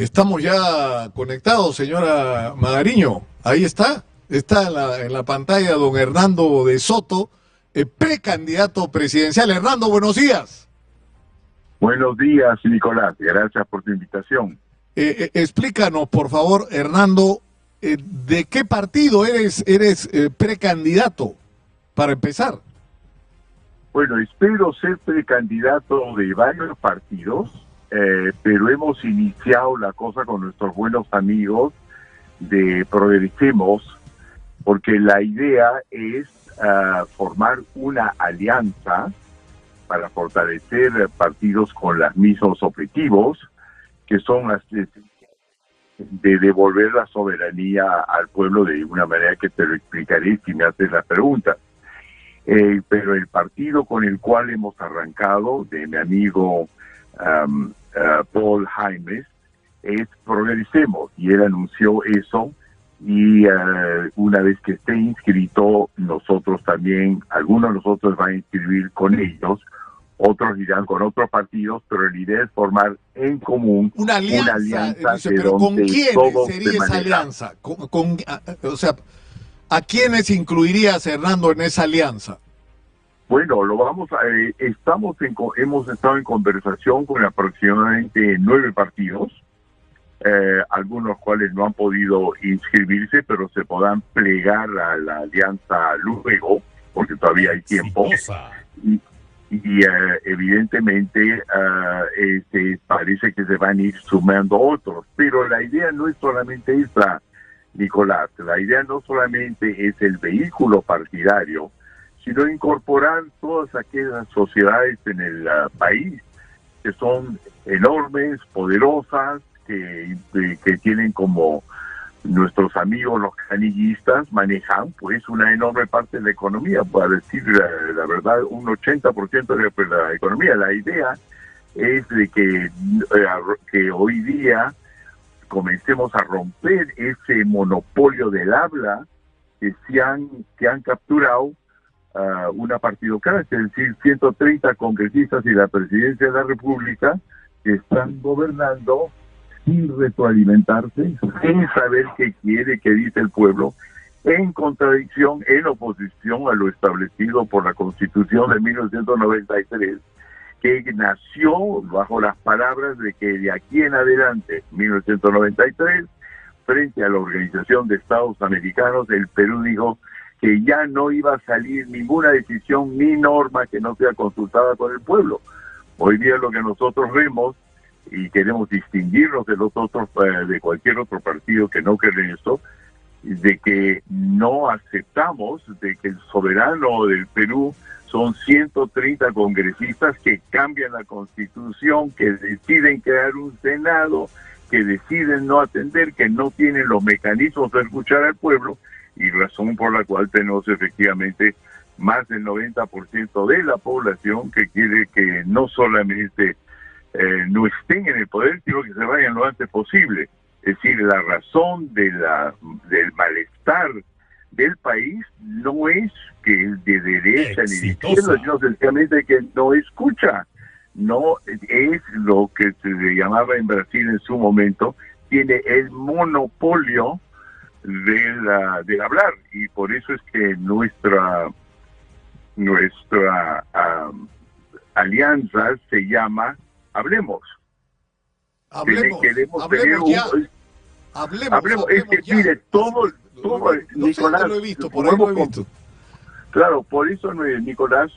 Estamos ya conectados, señora Magariño. Ahí está. Está en la pantalla don Hernando de Soto, precandidato presidencial. Hernando, buenos días. Buenos días, Nicolás. Gracias por tu invitación. Explícanos, por favor, Hernando, ¿de qué partido eres precandidato, para empezar? Bueno, espero ser precandidato de varios partidos, pero hemos iniciado la cosa con nuestros buenos amigos de Progresemos, porque la idea es formar una alianza para fortalecer partidos con los mismos objetivos, que son las de devolver la soberanía al pueblo de una manera que te lo explicaré si me haces la pregunta. Pero el partido con el cual hemos arrancado, de mi amigo Paul Jaimes, es Progresemos, y él anunció eso, y una vez que esté inscrito, nosotros también, algunos de nosotros van a inscribir con ellos, otros irán con otros partidos, pero la idea es formar en común una alianza dice, pero ¿con quién sería esa alianza? O sea, ¿a quiénes incluirías, Hernando, en esa alianza? Bueno, hemos estado en conversación con aproximadamente 9 partidos, algunos cuales no han podido inscribirse, pero se podrán plegar a la alianza luego, porque todavía hay tiempo. Y evidentemente parece que se van a ir sumando otros, pero la idea no es solamente esa, Nicolás. La idea no solamente es el vehículo partidario, sino incorporar todas aquellas sociedades en el país que son enormes, poderosas, que tienen, como nuestros amigos los canillistas manejan pues una enorme parte de la economía, para decir la verdad, un 80% de la economía. La idea es de que hoy día comencemos a romper ese monopolio del habla que han capturado una partidocracia, es decir, 130 congresistas y la presidencia de la República que están gobernando sin retroalimentarse, sin saber qué quiere, qué dice el pueblo, en contradicción, en oposición a lo establecido por la Constitución de 1993, que nació bajo las palabras de que de aquí en adelante, 1993, frente a la Organización de Estados Americanos, el Perú dijo que ya no iba a salir ninguna decisión ni norma que no sea consultada con el pueblo. Hoy día lo que nosotros vemos, y queremos distinguirnos de los otros, de cualquier otro partido que no cree en esto, de que no aceptamos de que el soberano del Perú son 130 congresistas que cambian la Constitución, que deciden crear un Senado, que deciden no atender, que no tienen los mecanismos de escuchar al pueblo, y razón por la cual tenemos efectivamente más del 90% de la población que quiere que no solamente no estén en el poder, sino que se vayan lo antes posible. Es decir, la razón del malestar del país no es que es de derecha ni de izquierda, sino sencillamente que no escucha. No es lo que se llamaba en Brasil en su momento, tiene el monopolio del hablar, y por eso es que nuestra alianza se llama Hablemos. Hablemos ya. Hablemos es que ya. mire, todo Nicolás, lo he visto, por ahí lo he visto. Claro, por eso, Nicolás,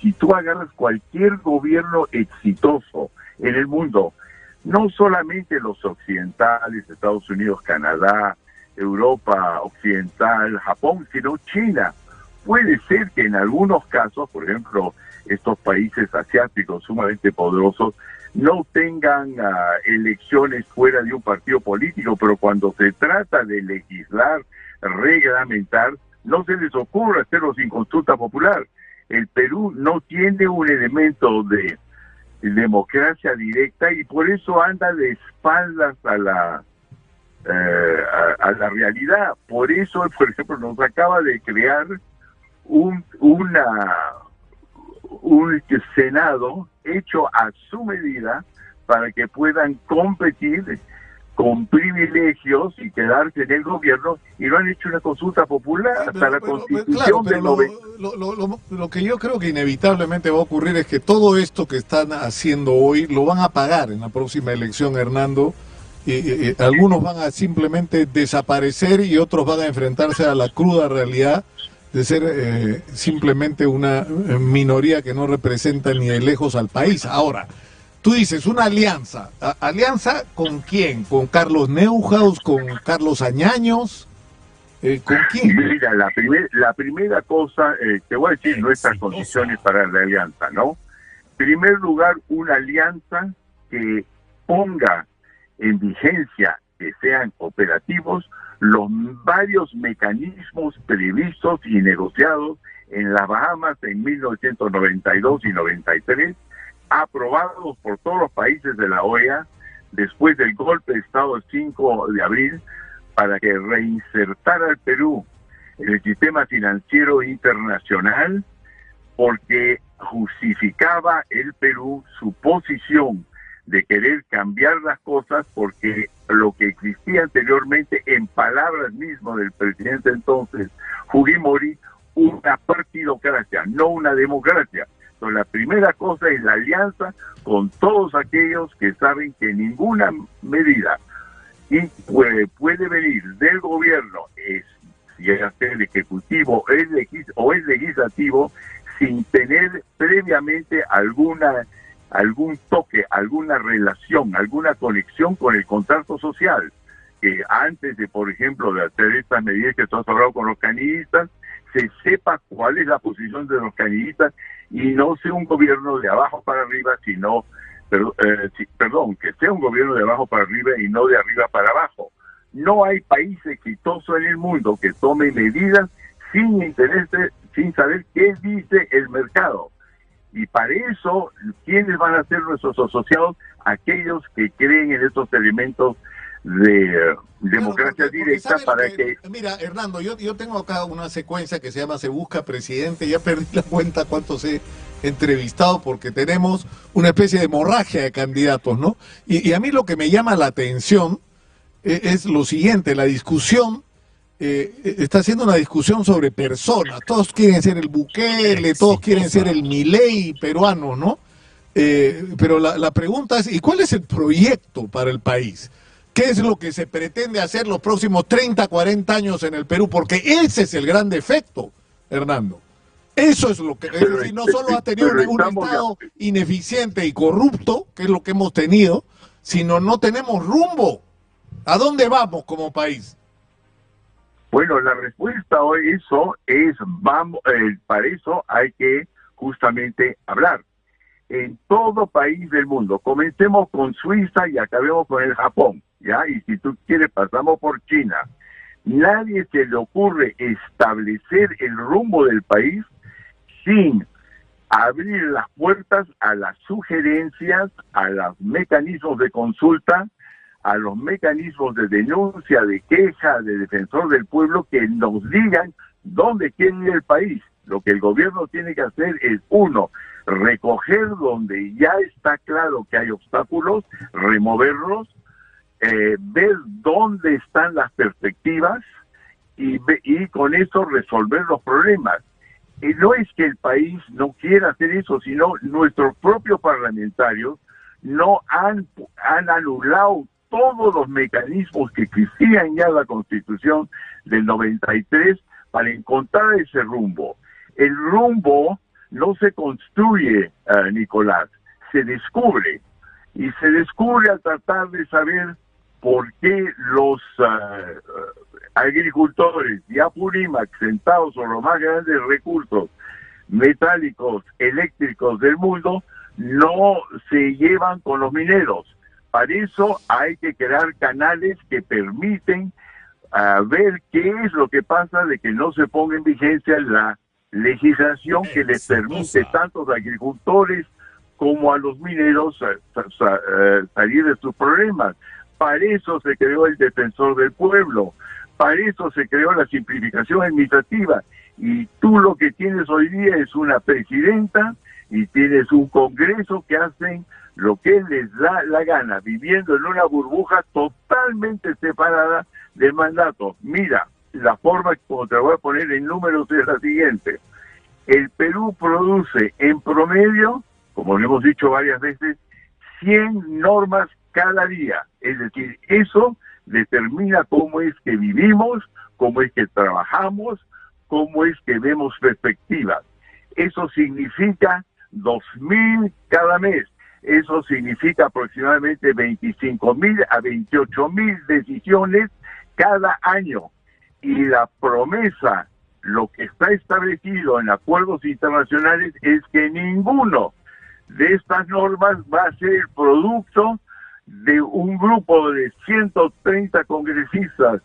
si tú agarras cualquier gobierno exitoso en el mundo, no solamente los occidentales, Estados Unidos, Canadá, Europa Occidental, Japón, sino China. Puede ser que en algunos casos, por ejemplo, estos países asiáticos sumamente poderosos, no tengan elecciones fuera de un partido político, pero cuando se trata de legislar, reglamentar, no se les ocurre hacerlo sin consulta popular. El Perú no tiene un elemento de democracia directa y por eso anda de espaldas a la realidad. Por eso, por ejemplo, nos acaba de crear un Senado hecho a su medida para que puedan competir con privilegios y quedarse en el gobierno, y no han hecho una consulta popular hasta la Constitución del 90. Lo que yo creo que inevitablemente va a ocurrir es que todo esto que están haciendo hoy lo van a pagar en la próxima elección, Hernando. Y algunos van a simplemente desaparecer y otros van a enfrentarse a la cruda realidad de ser simplemente una minoría que no representa ni de lejos al país. Ahora, tú dices una alianza. ¿Alianza con quién? ¿Con Carlos Neuhaus? ¿Con Carlos Añaños? ¿Con quién? Mira, la primera cosa, te voy a decir nuestras condiciones para la alianza, ¿no? En primer lugar, una alianza que ponga en vigencia, que sean operativos, los varios mecanismos previstos y negociados en las Bahamas en 1992 y 93, aprobados por todos los países de la OEA después del golpe de Estado del 5 de abril, para que reinsertara al Perú en el sistema financiero internacional, porque justificaba el Perú su posición de querer cambiar las cosas, porque lo que existía anteriormente, en palabras mismas del presidente entonces, Fujimori, una partidocracia, no una democracia. Entonces, la primera cosa es la alianza con todos aquellos que saben que ninguna medida puede venir del gobierno, si es el ejecutivo o el legislativo, sin tener previamente algún toque, alguna relación, alguna conexión con el contrato social, que antes de, por ejemplo, de hacer estas medidas que tú has hablado con los cañistas, se sepa cuál es la posición de los cañistas y no sea un gobierno de abajo para arriba, sino, que sea un gobierno de abajo para arriba y no de arriba para abajo. No hay país exitoso en el mundo que tome medidas sin interés, sin saber qué dice el mercado. Y para eso, ¿quiénes van a ser nuestros asociados? Aquellos que creen en estos elementos de democracia directa, para que... Mira, Hernando, yo tengo acá una secuencia que se llama Se Busca Presidente. Ya perdí la cuenta cuántos he entrevistado, porque tenemos una especie de hemorragia de candidatos, ¿no? Y a mí lo que me llama la atención es lo siguiente: la discusión está haciendo una discusión sobre personas. Todos quieren ser el Bukele, todos quieren ser el Milei peruano, ¿no? Pero la pregunta es, ¿y cuál es el proyecto para el país? ¿Qué es lo que se pretende hacer los próximos 30, 40 años en el Perú? Porque ese es el gran defecto, Hernando. Eso es lo que... Es decir, no solo ha tenido un Estado ineficiente y corrupto, que es lo que hemos tenido, sino no tenemos rumbo. ¿A dónde vamos como país? Bueno, la respuesta a eso es, para eso hay que justamente hablar. En todo país del mundo, comencemos con Suiza y acabemos con el Japón, ¿ya? Y si tú quieres pasamos por China. Nadie se le ocurre establecer el rumbo del país sin abrir las puertas a las sugerencias, a los mecanismos de consulta, a los mecanismos de denuncia, de queja, de defensor del pueblo, que nos digan dónde quiere ir el país. Lo que el gobierno tiene que hacer es, uno, recoger donde ya está claro que hay obstáculos, removerlos, ver dónde están las perspectivas y con eso resolver los problemas. Y no es que el país no quiera hacer eso, sino nuestros propios parlamentarios no han anulado todos los mecanismos que existían ya en la Constitución del 93 para encontrar ese rumbo. El rumbo no se construye, Nicolás, se descubre. Y se descubre al tratar de saber por qué los agricultores de Apurímac, sentados sobre los más grandes recursos metálicos, eléctricos del mundo, no se llevan con los mineros. Para eso hay que crear canales que permiten ver qué es lo que pasa de que no se ponga en vigencia la legislación que les permite tanto a los agricultores como a los mineros salir de sus problemas. Para eso se creó el defensor del pueblo, para eso se creó la simplificación administrativa. Y tú lo que tienes hoy día es una presidenta y tienes un Congreso que hacen lo que les da la gana, viviendo en una burbuja totalmente totalmente separada del mandato. Mira, la forma como te voy a poner en números es la siguiente. El Perú produce en promedio, como lo hemos dicho varias veces, 100 normas cada día. Es decir, eso determina cómo es que vivimos, cómo es que trabajamos, cómo es que vemos perspectivas. Eso significa 2.000 cada mes. Eso significa aproximadamente 25.000 a 28.000 decisiones cada año. Y la promesa, lo que está establecido en acuerdos internacionales, es que ninguno de estas normas va a ser producto de un grupo de 130 congresistas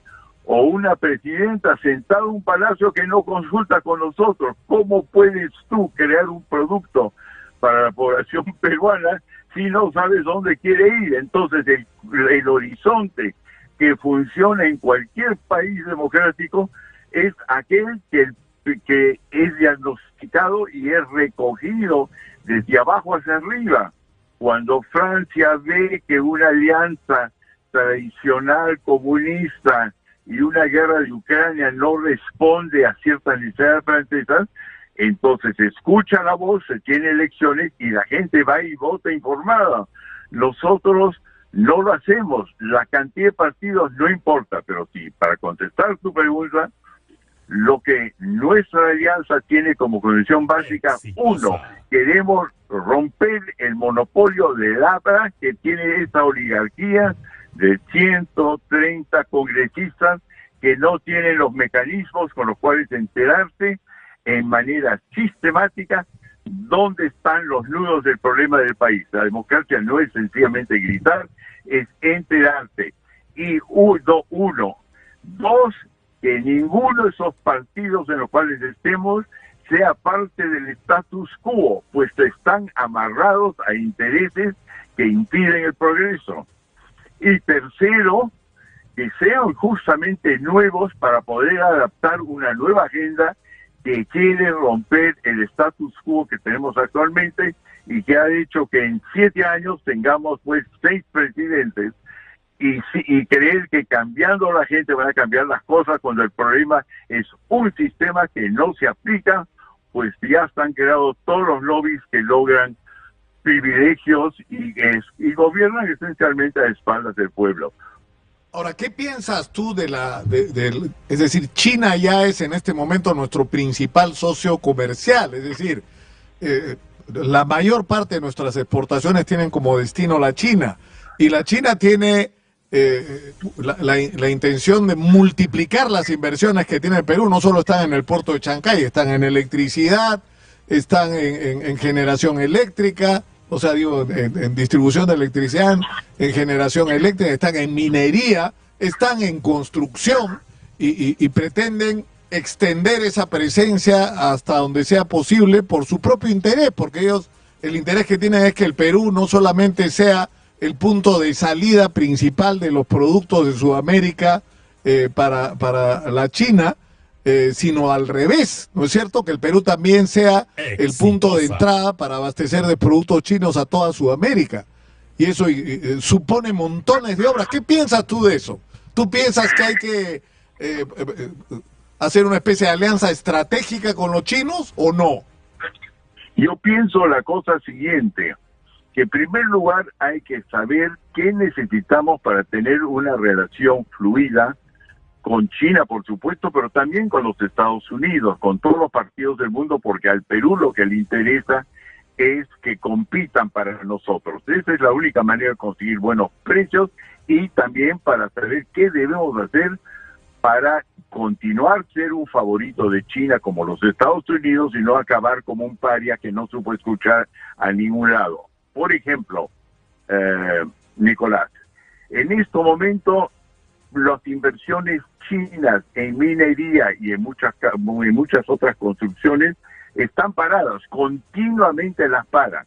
o una presidenta sentada en un palacio que no consulta con nosotros. ¿Cómo puedes tú crear un producto para la población peruana si no sabes dónde quiere ir? Entonces el horizonte que funciona en cualquier país democrático es aquel que es diagnosticado y es recogido desde abajo hacia arriba. Cuando Francia ve que una alianza tradicional comunista y una guerra de Ucrania no responde a ciertas necesidades francesas, entonces se escucha la voz, se tiene elecciones y la gente va y vota informada. Nosotros no lo hacemos, la cantidad de partidos no importa, pero sí, para contestar tu pregunta, lo que nuestra alianza tiene como condición básica, uno, queremos romper el monopolio de LABRA que tiene esta oligarquía de 130 congresistas que no tienen los mecanismos con los cuales enterarse en manera sistemática dónde están los nudos del problema del país. La democracia no es sencillamente gritar, es enterarse. Y uno. Dos, que ninguno de esos partidos en los cuales estemos sea parte del status quo, pues están amarrados a intereses que impiden el progreso. Y tercero, que sean justamente nuevos para poder adaptar una nueva agenda que quiere romper el status quo que tenemos actualmente y que ha hecho que en 7 años tengamos pues 6 presidentes y creer que cambiando la gente van a cambiar las cosas cuando el problema es un sistema que no se aplica, pues ya están creados todos los lobbies que logran privilegios y gobiernan esencialmente a espaldas del pueblo. Ahora, ¿qué piensas tú es decir, China ya es en este momento nuestro principal socio comercial, es decir, la mayor parte de nuestras exportaciones tienen como destino la China, y la China tiene la intención de multiplicar las inversiones que tiene el Perú. No solo están en el puerto de Chancay, están en electricidad, están en generación eléctrica, o sea, digo, en distribución de electricidad, en generación eléctrica, están en minería, están en construcción y pretenden extender esa presencia hasta donde sea posible por su propio interés, porque ellos, el interés que tienen es que el Perú no solamente sea el punto de salida principal de los productos de Sudamérica para la China, sino al revés, ¿no es cierto? Que el Perú también sea el punto de entrada para abastecer de productos chinos a toda Sudamérica. Y eso supone montones de obras. ¿Qué piensas tú de eso? ¿Tú piensas que hay que hacer una especie de alianza estratégica con los chinos o no? Yo pienso la cosa siguiente, que en primer lugar hay que saber qué necesitamos para tener una relación fluida con China, por supuesto, pero también con los Estados Unidos, con todos los partidos del mundo, porque al Perú lo que le interesa es que compitan para nosotros. Esa es la única manera de conseguir buenos precios y también para saber qué debemos hacer para continuar ser un favorito de China como los Estados Unidos y no acabar como un paria que no supo escuchar a ningún lado. Por ejemplo, Nicolás, en este momento las inversiones chinas en minería y en muchas otras construcciones están paradas, continuamente las paran.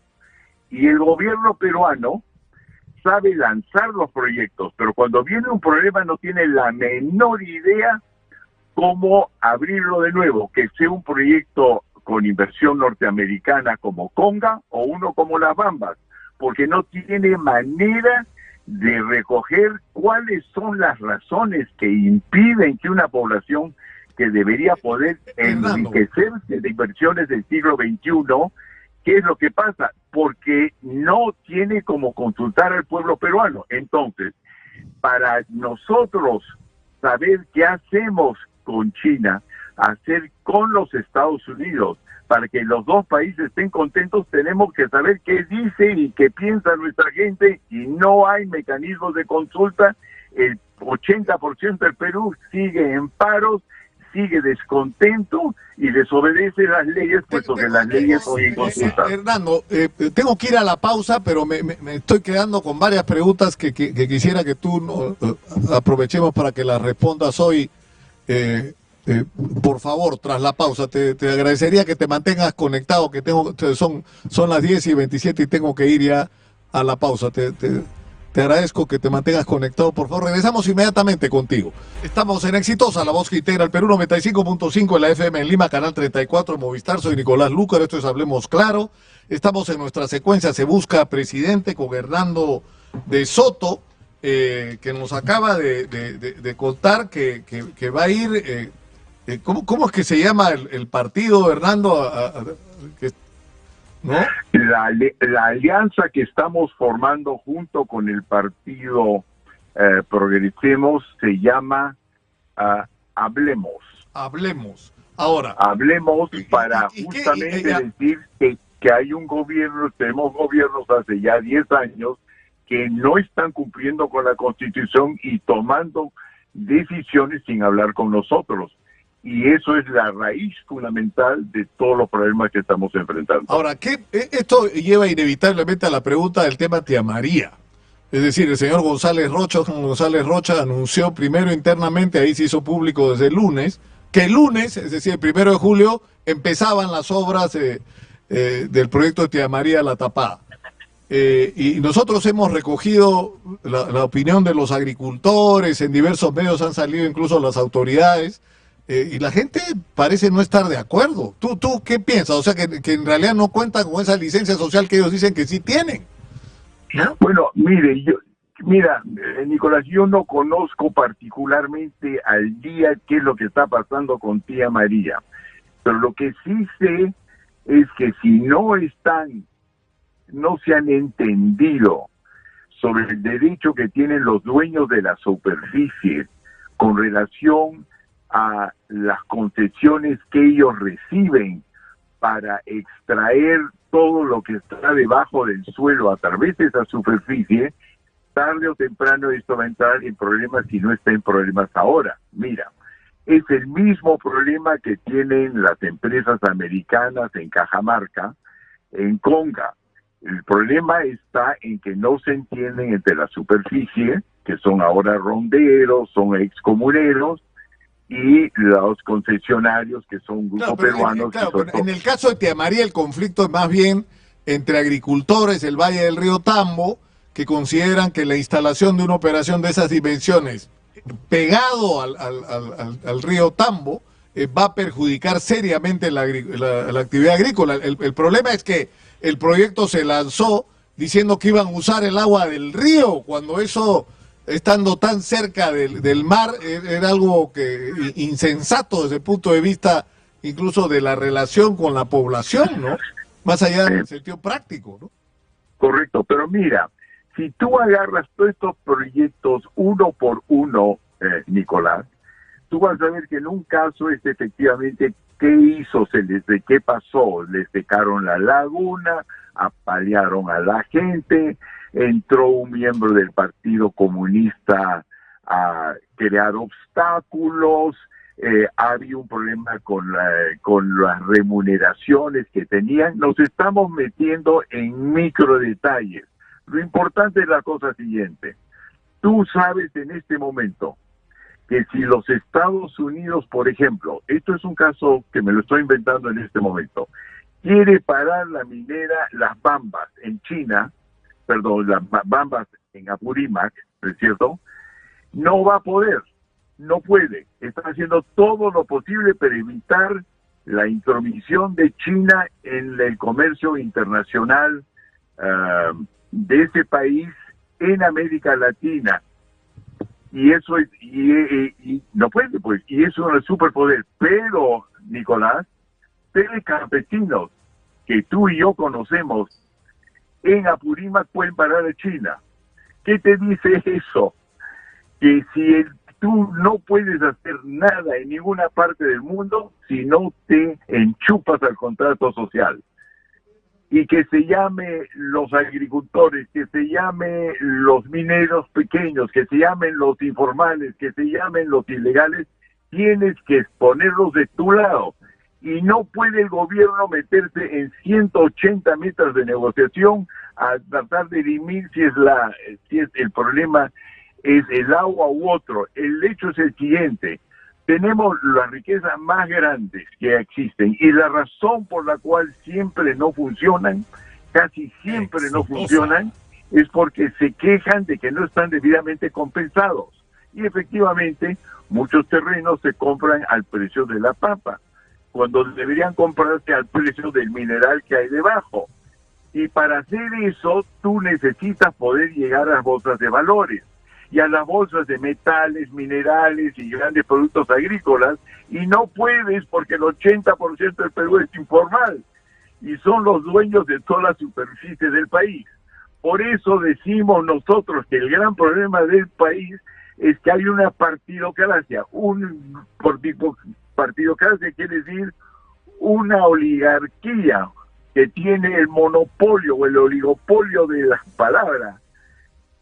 Y el gobierno peruano sabe lanzar los proyectos, pero cuando viene un problema no tiene la menor idea cómo abrirlo de nuevo, que sea un proyecto con inversión norteamericana como Conga o uno como Las Bambas, porque no tiene manera de recoger cuáles son las razones que impiden que una población que debería poder enriquecerse de inversiones del siglo XXI, ¿qué es lo que pasa? Porque no tiene como consultar al pueblo peruano. Entonces, para nosotros saber qué hacemos con China, hacer con los Estados Unidos, para que los dos países estén contentos, tenemos que saber qué dice y qué piensa nuestra gente, y no hay mecanismos de consulta. El 80% del Perú sigue en paros, sigue descontento y desobedece las leyes, puesto que las leyes son inconsultadas. Hernando, tengo que ir a la pausa, pero me estoy quedando con varias preguntas que quisiera que tú aprovechemos para que las respondas hoy. Por favor, tras la pausa, te agradecería que te mantengas conectado, que son las 10:27 y tengo que ir ya a la pausa. Te agradezco que te mantengas conectado, por favor. Regresamos inmediatamente contigo. Estamos en Exitosa, la voz que integra el Perú, 95.5 en la FM en Lima, canal 34 en Movistar. Soy Nicolás Lucar, esto es Hablemos Claro. Estamos en nuestra secuencia Se Busca Presidente con Hernando de Soto, que nos acaba de contar que va a ir... ¿Cómo es que se llama el partido, Hernando? ¿No? La alianza que estamos formando junto con el partido Progresemos se llama Hablemos. Hablemos. Ahora. Hablemos para justamente decir que hay un gobierno, tenemos gobiernos hace ya 10 años que no están cumpliendo con la Constitución y tomando decisiones sin hablar con nosotros. Y eso es la raíz fundamental de todos los problemas que estamos enfrentando. Ahora, esto lleva inevitablemente a la pregunta del tema Tía María. Es decir, el señor González Rocha anunció primero internamente, ahí se hizo público desde el lunes, que el lunes, es decir, el 1 de julio, empezaban las obras del proyecto de Tía María La Tapada. Y nosotros hemos recogido la opinión de los agricultores, en diversos medios han salido incluso las autoridades, y la gente parece no estar de acuerdo. ¿Tú qué piensas? O sea, que en realidad no cuentan con esa licencia social que ellos dicen que sí tienen, ¿no? Bueno, Nicolás, yo no conozco particularmente al día qué es lo que está pasando con Tía María, pero lo que sí sé es que si no se han entendido sobre el derecho que tienen los dueños de la superficie con relación a las concesiones que ellos reciben para extraer todo lo que está debajo del suelo a través de esa superficie, tarde o temprano esto va a entrar en problemas si no está en problemas ahora. Mira, es el mismo problema que tienen las empresas americanas en Cajamarca, en Conga. El problema está en que no se entienden entre la superficie, que son ahora ronderos, son excomuneros, y los concesionarios que son grupos peruanos. En el caso de Tía María el conflicto es más bien entre agricultores del Valle del Río Tambo, que consideran que la instalación de una operación de esas dimensiones pegado al río Tambo va a perjudicar seriamente la actividad agrícola. El problema es que el proyecto se lanzó diciendo que iban a usar el agua del río, cuando eso, estando tan cerca del mar, era algo insensato desde el punto de vista incluso de la relación con la población, ¿no? Más allá del sentido práctico, ¿no? Correcto, pero mira, si tú agarras todos estos proyectos uno por uno, Nicolás, tú vas a ver que en un caso es efectivamente qué hizo, qué pasó, les secaron la laguna, apalearon a la gente, entró un miembro del Partido Comunista a crear obstáculos, había un problema con las remuneraciones que tenían. Nos estamos metiendo en micro detalles. Lo importante es la cosa siguiente. Tú sabes en este momento que si los Estados Unidos, por ejemplo, esto es un caso que me lo estoy inventando en este momento, quiere parar la minera Las Bambas en China, las Bambas en Apurímac, ¿no es cierto? No va a poder, no puede. Está haciendo todo lo posible para evitar la intromisión de China en el comercio internacional de ese país en América Latina. Y eso es, y no puede, pues, y eso es un superpoder. Pero, Nicolás, telecampesinos que tú y yo conocemos en Apurímac pueden parar a China. ¿Qué te dice eso? Que si tú no puedes hacer nada en ninguna parte del mundo si no te enchupas al contrato social. Y que se llame los agricultores, que se llame los mineros pequeños, que se llamen los informales, que se llamen los ilegales, tienes que ponerlos de tu lado. Y no puede el gobierno meterse en 180 metros de negociación a tratar de dirimir si es el problema es el agua u otro. El hecho es el siguiente: tenemos las riquezas más grandes que existen y la razón por la cual siempre no funcionan, casi siempre no funcionan, es porque se quejan de que no están debidamente compensados. Y efectivamente, muchos terrenos se compran al precio de la papa, cuando deberían comprarse al precio del mineral que hay debajo. Y para hacer eso, tú necesitas poder llegar a las bolsas de valores y a las bolsas de metales, minerales y grandes productos agrícolas, y no puedes porque el 80% del Perú es informal y son los dueños de toda la superficie del país. Por eso decimos nosotros que el gran problema del país es que hay una partidocracia. Partidocracia quiere decir una oligarquía que tiene el monopolio o el oligopolio de las palabras,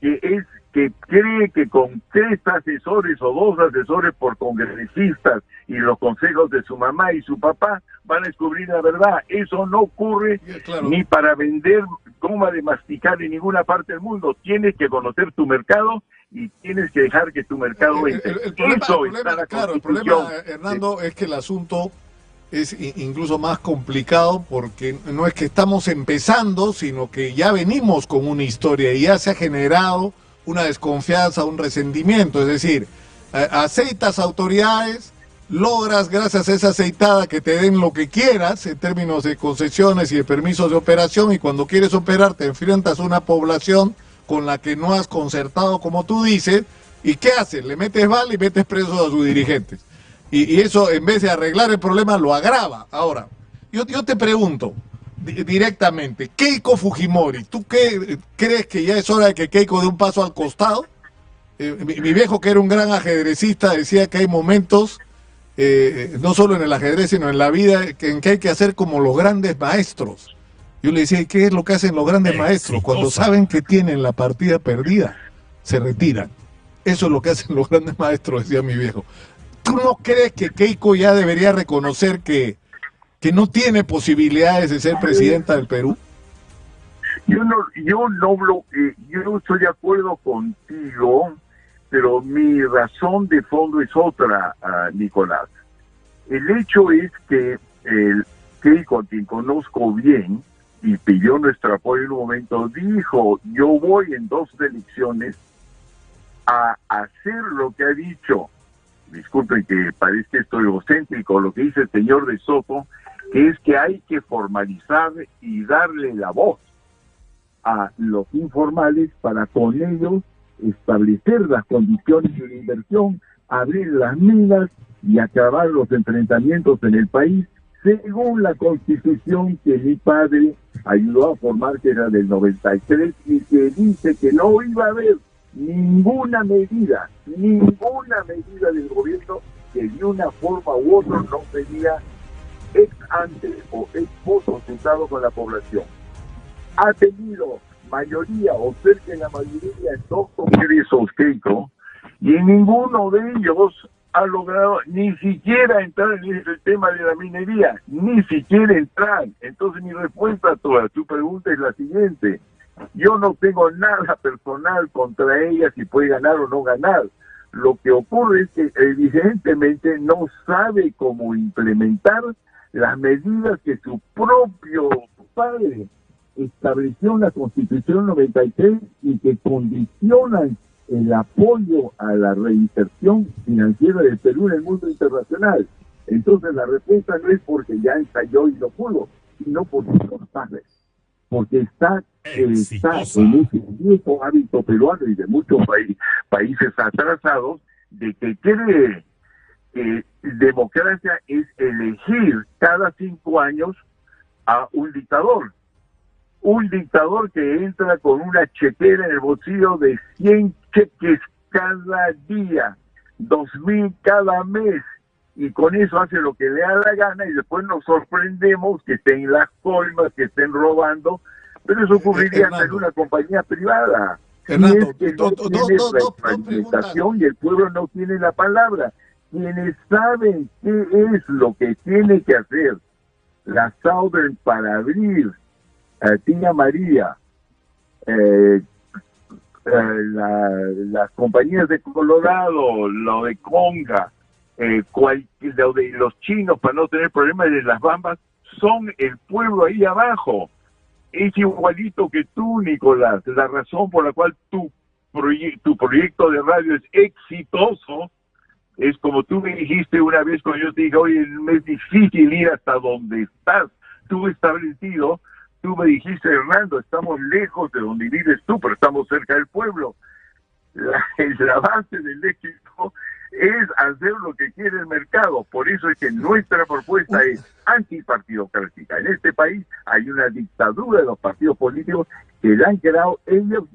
que cree que con 3 asesores o 2 asesores por congresistas y los consejos de su mamá y su papá van a descubrir la verdad. Eso no ocurre ni para vender goma de masticar en ninguna parte del mundo. Tienes que conocer tu mercado y tienes que dejar que tu mercado entre. El problema, Hernando, es que el asunto es incluso más complicado porque no es que estamos empezando, sino que ya venimos con una historia y ya se ha generado una desconfianza, un resentimiento. Es decir, aceitas autoridades, logras gracias a esa aceitada que te den lo que quieras en términos de concesiones y de permisos de operación, y cuando quieres operar te enfrentas a una población con la que no has concertado, como tú dices, ¿y qué haces? Le metes bala y metes presos a sus dirigentes. Y eso, en vez de arreglar el problema, lo agrava. Ahora, yo te pregunto directamente, Keiko Fujimori, ¿tú qué crees que ya es hora de que Keiko dé un paso al costado? Mi viejo, que era un gran ajedrecista, decía que hay momentos, no solo en el ajedrez, sino en la vida, en que hay que hacer como los grandes maestros. Yo le decía, ¿qué es lo que hacen los grandes maestros? Cuando saben que tienen la partida perdida, se retiran. Eso es lo que hacen los grandes maestros, decía mi viejo. ¿Tú no crees que Keiko ya debería reconocer que no tiene posibilidades de ser presidenta del Perú? Yo estoy de acuerdo contigo, pero mi razón de fondo es otra, Nicolás. El hecho es que Keiko, a quien conozco bien y pidió nuestro apoyo en un momento, dijo: yo voy en 2 elecciones a hacer lo que ha dicho. Disculpen que parezca esto egocéntrico, lo que dice el señor de Soto, que es que hay que formalizar y darle la voz a los informales para con ellos establecer las condiciones de la inversión, abrir las minas y acabar los enfrentamientos en el país, según la Constitución que mi padre ayudó a formar, que era del 93, y que dice que no iba a haber ninguna medida del gobierno que de una forma u otra no sería ex ante o ex post consultado con la población. Ha tenido mayoría o cerca de la mayoría en 2 congresos, Keiko, y en ninguno de ellos ha logrado ni siquiera entrar en ese tema de la minería, ni siquiera entrar. Entonces mi respuesta a tu pregunta es la siguiente: yo no tengo nada personal contra ella si puede ganar o no ganar. Lo que ocurre es que evidentemente no sabe cómo implementar las medidas que su propio padre estableció en la Constitución 93 y que condicionan el apoyo a la reinserción financiera del Perú en el mundo internacional. Entonces la respuesta no es porque ya ensayó y no pudo, sino porque no sabe, porque está está en ese viejo hábito peruano y de muchos países atrasados de que cree que democracia es elegir cada 5 años a un dictador que entra con una chequera en el bolsillo de 100 cheques cada día, 2.000 cada mes, y con eso hace lo que le da la gana y después nos sorprendemos que estén las coimas, que estén robando, pero eso ocurriría en una compañía privada. Fernando, y es que no tiene retroalimentación y el pueblo no tiene la palabra. Quienes saben qué es lo que tiene que hacer la Southern para abrir Tía María, las compañías de Colorado, lo de Conga, lo de los chinos para no tener problemas de las bambas, son el pueblo ahí abajo. Es igualito que tú, Nicolás. La razón por la cual tu proyecto de radio es exitoso es como tú me dijiste una vez cuando yo te dije, oye, es difícil ir hasta donde estás tú establecido. Tú me dijiste, Hernando, estamos lejos de donde vives tú, pero estamos cerca del pueblo. La base del éxito es hacer lo que quiere el mercado. Por eso es que nuestra propuesta es antipartidocrática. En este país hay una dictadura de los partidos políticos que la han creado ellos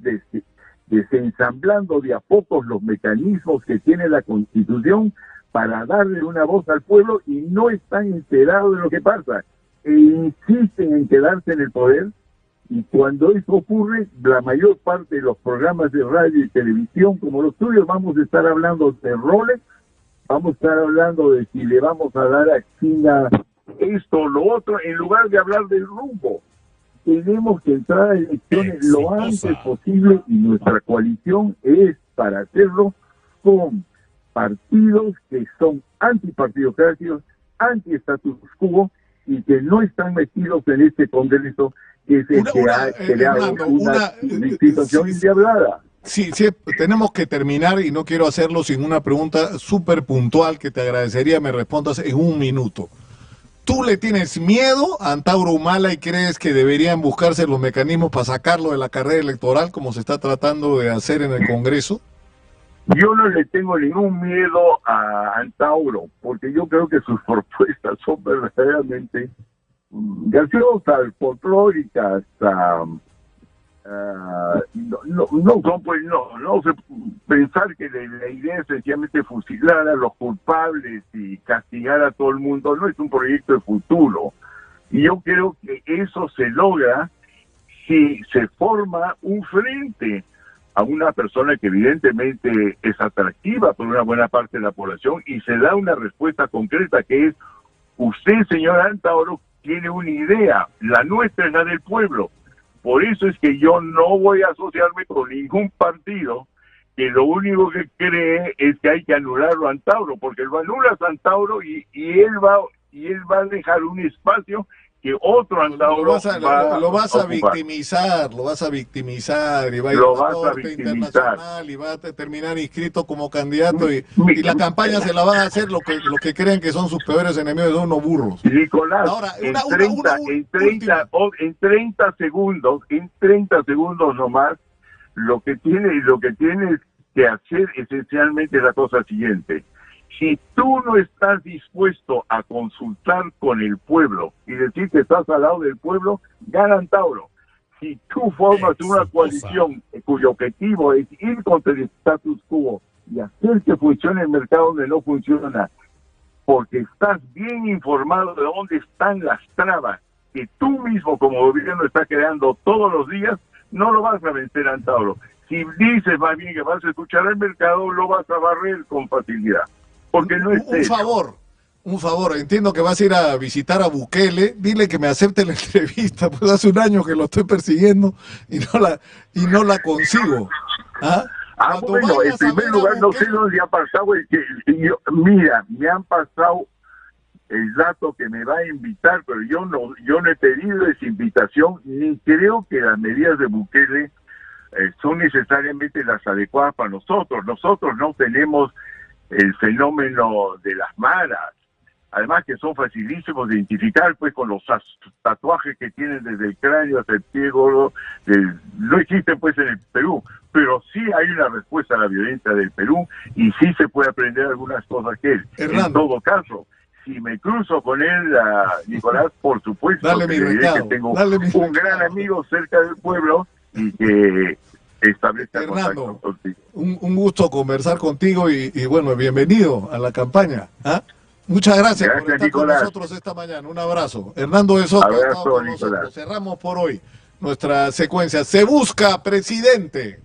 desensamblando de a pocos los mecanismos que tiene la Constitución para darle una voz al pueblo y no están enterados de lo que pasa. E insisten en quedarse en el poder, y cuando eso ocurre, la mayor parte de los programas de radio y televisión como los tuyos vamos a estar hablando de Rolex, vamos a estar hablando de si le vamos a dar a China esto o lo otro, en lugar de hablar del rumbo. Tenemos que entrar a elecciones lo antes posible y nuestra coalición es para hacerlo con partidos que son antipartidocráticos, anti-status quo y que no están metidos en este Congreso que es el que ha creado una situación endiablada. Sí, tenemos que terminar y no quiero hacerlo sin una pregunta súper puntual que te agradecería me respondas en 1 minuto. ¿Tú le tienes miedo a Antauro Humala y crees que deberían buscarse los mecanismos para sacarlo de la carrera electoral como se está tratando de hacer en el Congreso? Yo no le tengo ningún miedo a Antauro, porque yo creo que sus propuestas son verdaderamente graciosas, folclóricas, no sé, pensar que la idea es sencillamente fusilar a los culpables y castigar a todo el mundo no es un proyecto de futuro. Y yo creo que eso se logra si se forma un frente a una persona que evidentemente es atractiva por una buena parte de la población y se da una respuesta concreta que es: usted, señor Antauro, tiene una idea, la nuestra es la del pueblo. Por eso es que yo no voy a asociarme con ningún partido que lo único que cree es que hay que anularlo a Antauro, porque lo anulas a Antauro y él va a dejar un espacio que otro Antauro lo vas a ocupar. victimizar y va a ir a la Corte Internacional y va a terminar inscrito como candidato y la campaña se la van a hacer lo que creen que son sus peores enemigos, son unos burros. Nicolás, ahora, en 30 segundos nomás, lo que tienes que hacer esencialmente es la cosa siguiente. Si tú no estás dispuesto a consultar con el pueblo y decir que estás al lado del pueblo, gana Antauro. Si tú formas una coalición cuyo objetivo es ir contra el status quo y hacer que funcione el mercado donde no funciona, porque estás bien informado de dónde están las trabas que tú mismo como gobierno estás creando todos los días, no lo vas a vencer a Antauro. Si dices más bien que vas a escuchar al mercado, lo vas a barrer con facilidad. Porque no es un favor, entiendo que vas a ir a visitar a Bukele, dile que me acepte la entrevista, pues hace 1 año que lo estoy persiguiendo y no la consigo. Bueno, en primer lugar no sé dónde ha pasado, mira, me han pasado el dato que me va a invitar, pero yo no he pedido esa invitación, ni creo que las medidas de Bukele son necesariamente las adecuadas para nosotros. Nosotros no tenemos el fenómeno de las maras. además que son facilísimos de identificar, pues con los tatuajes que tienen desde el cráneo hasta el pie gordo, no existen pues en el Perú, pero sí hay una respuesta a la violencia del Perú y sí se puede aprender algunas cosas que él. Hernando. En todo caso, si me cruzo con él, Nicolás, por supuesto Dale que mi le diré recado, que tengo dale mi un recado. gran amigo cerca del pueblo y que establezca Hernando, contacto contigo. un gusto conversar contigo y bueno, bienvenido a la campaña. ¿Ah? Muchas gracias por Gracias, estar Nicolás. con nosotros esta mañana. Un abrazo. Hernando de Soto ha estado Abrazo, con Nicolás. nosotros. Cerramos por hoy nuestra secuencia. Se busca presidente.